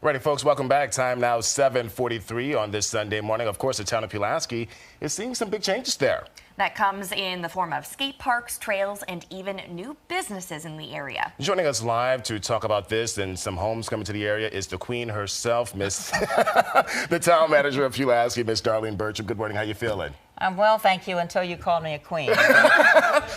Ready, folks, welcome back. Time now 7:43 on this Sunday morning. Of course, the town of Pulaski is seeing some big changes there. That comes in the form of skate parks, trails, and even new businesses in the area. Joining us live to talk about this and some homes coming to the area is the queen herself, Miss the town manager of Pulaski, Miss Darlene Bertram. Good morning. How you feeling? I'm well, thank you, until you called me a queen.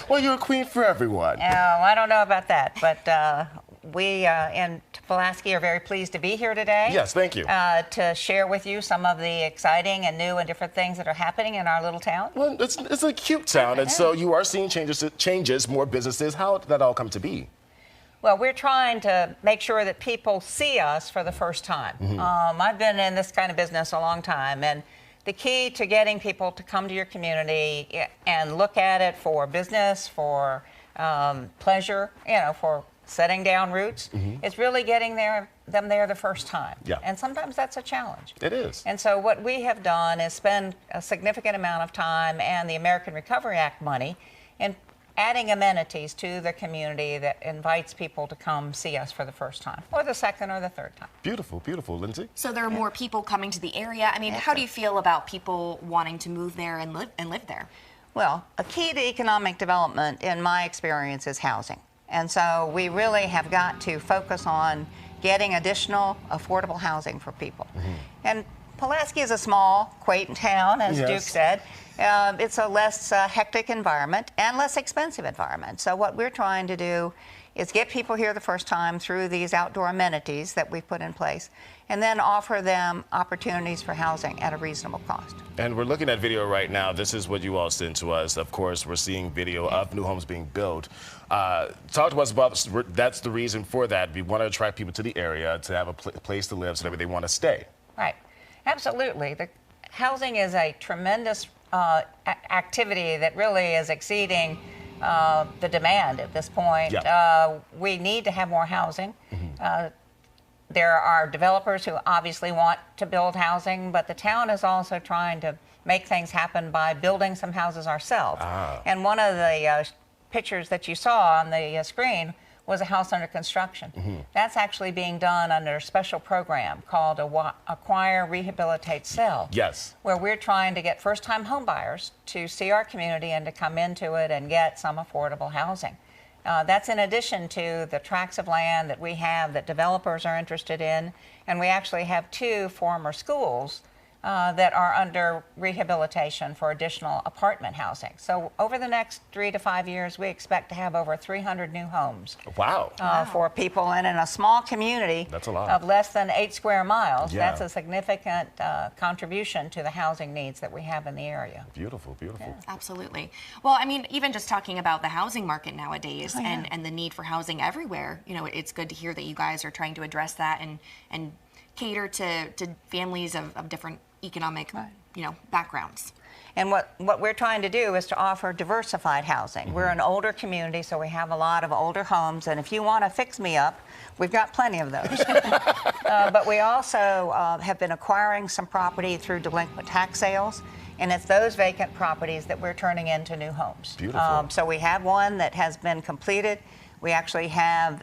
Well, you're a queen for everyone. Oh, I don't know about that, but we in Pulaski are very pleased to be here today. Yes, thank you. To share with you some of the exciting and new and different things that are happening in our little town. Well, it's a cute town, and so you are seeing changes, more businesses. How did that all come to be? Well, we're trying to make sure that people see us for the first time. I've been in this kind of business a long time, and the key to getting people to come to your community and look at it for business, for pleasure, for setting down roots, is really getting them there the first time. Yeah. And sometimes that's a challenge. It is. And so what we have done is spend a significant amount of time and the American Recovery Act money in adding amenities to the community that invites people to come see us for the first time, or the second or the third time. Beautiful, beautiful. Lindsay? So there are more people coming to the area. I mean, how do you feel about people wanting to move there and live there? Well, a key to economic development, in my experience, is housing. And so we really have got to focus on getting additional affordable housing for people. And Pulaski is a small, quaint town, as Duke said. It's a less hectic environment and less expensive environment. So what we're trying to do is get people here the first time through these outdoor amenities that we've put in place, and then offer them opportunities for housing at a reasonable cost. And we're looking at video right now. This is what you all sent to us. Of course, we're seeing video of new homes being built. Talk to us about, that's the reason for that. We want to attract people to the area to have a place to live so that they want to stay. Right. Absolutely. The housing is a tremendous activity that really is exceeding the demand at this point. Yeah. We need to have more housing. There are developers who obviously want to build housing, but the town is also trying to make things happen by building some houses ourselves. And one of the pictures that you saw on the screen was a house under construction. That's actually being done under a special program called Acquire, Rehabilitate, Sell. Yes. Where we're trying to get first-time home buyers to see our community and to come into it and get some affordable housing. That's in addition to the tracts of land that we have that developers are interested in, and we actually have 2 former schools that are under rehabilitation for additional apartment housing. So over the next 3 to 5 years, we expect to have over 300 new homes. Wow. For people, and in a small community That's a lot. of less than 8 square miles, Yeah. that's a significant contribution to the housing needs that we have in the area. Beautiful, beautiful. Yeah. Absolutely. Well, I mean, even just talking about the housing market nowadays and the need for housing everywhere, it's good to hear that you guys are trying to address that and cater to families of different economic, backgrounds. And what we're trying to do is to offer diversified housing. We're an older community, so we have a lot of older homes, and if you want to fix me up, we've got plenty of those. But we also have been acquiring some property through delinquent tax sales, and it's those vacant properties that we're turning into new homes. Beautiful. So we have one that has been completed. We actually have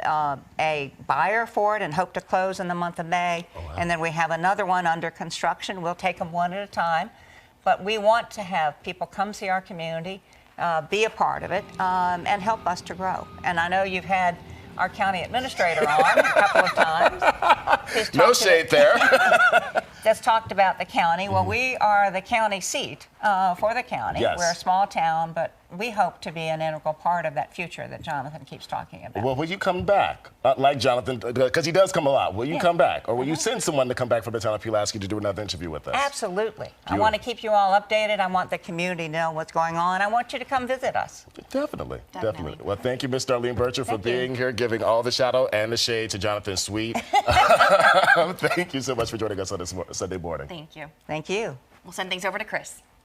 a buyer for it and hope to close in the month of May. Oh, wow. And then we have another one under construction. We'll take them one at a time. But we want to have people come see our community, be a part of it, and help us to grow. And I know you've had our county administrator on a couple of times. No shade there. Just talked about the county. Well, we are the county seat for the county. Yes. We're a small town, but we hope to be an integral part of that future that Jonathan keeps talking about. Well, will you come back? Like Jonathan, because he does come a lot. Will you come back? Or will you send someone to come back from the town of Pulaski to do another interview with us? Absolutely. I want to keep you all updated. I want the community to know what's going on. I want you to come visit us. Definitely. Well, thank you, Miss Darlene Bertram, for being here, giving all the shadow and the shade to Jonathan Sweet. Thank you so much for joining us on this Sunday morning. Thank you. Thank you. We'll send things over to Chris.